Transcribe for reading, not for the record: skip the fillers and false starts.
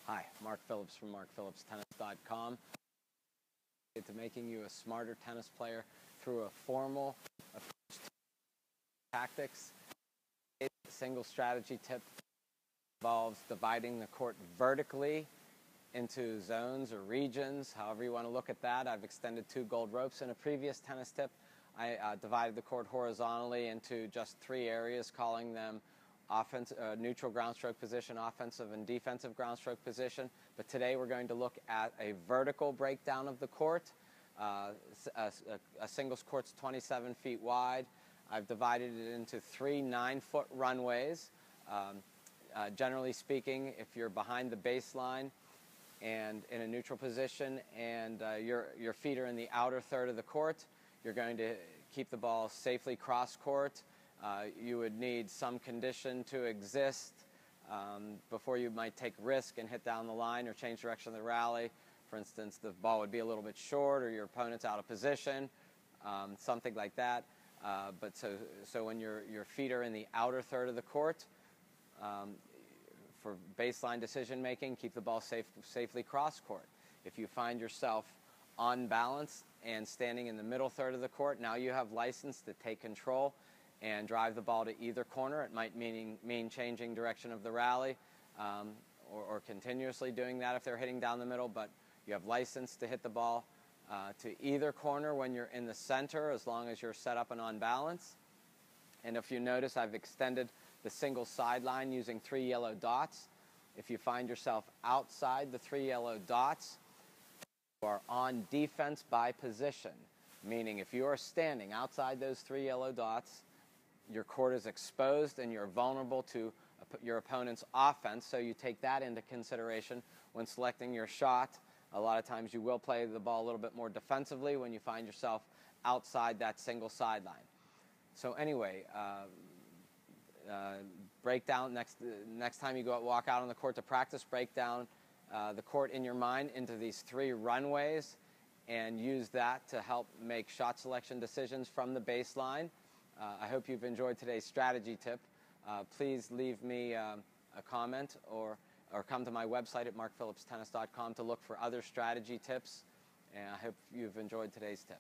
Hi, Mark Phillips from MarkPhillipsTennis.com. To making you a smarter tennis player through a formal approach to tactics. A single strategy tip involves dividing the court vertically into zones or regions, however you want to look at that. I've extended 2 gold ropes. In a previous tennis tip, I divided the court horizontally into just 3 areas, calling them neutral ground stroke position, offensive and defensive ground stroke position. But today we're going to look at a vertical breakdown of the court. A singles court's 27 feet wide. I've divided it into 3 9-foot runways. Generally speaking, if you're behind the baseline and in a neutral position and your feet are in the outer third of the court, you're going to keep the ball safely cross court. You would need some condition to exist before you might take risk and hit down the line or change direction of the rally. For instance, the ball would be a little bit short or your opponent's out of position, something like that. But so when your feet are in the outer third of the court, for baseline decision making, keep the ball safely cross court. If you find yourself on balance and standing in the middle third of the court, now you have license to take control and drive the ball to either corner. It might mean changing direction of the rally or continuously doing that if they're hitting down the middle, but you have license to hit the ball to either corner when you're in the center, as long as you're set up and on balance. And if you notice, I've extended the single sideline using 3 yellow dots. If you find yourself outside the 3 yellow dots, you are on defense by position, meaning if you are standing outside those 3 yellow dots, your court is exposed and you're vulnerable to your opponent's offense, so you take that into consideration when selecting your shot. A lot of times you will play the ball a little bit more defensively when you find yourself outside that single sideline. So anyway, break down next time you walk out on the court to practice, break down the court in your mind into these 3 runways and use that to help make shot selection decisions from the baseline. I hope you've enjoyed today's strategy tip. Please leave me a comment or come to my website at MarkPhillipsTennis.com to look for other strategy tips. And I hope you've enjoyed today's tip.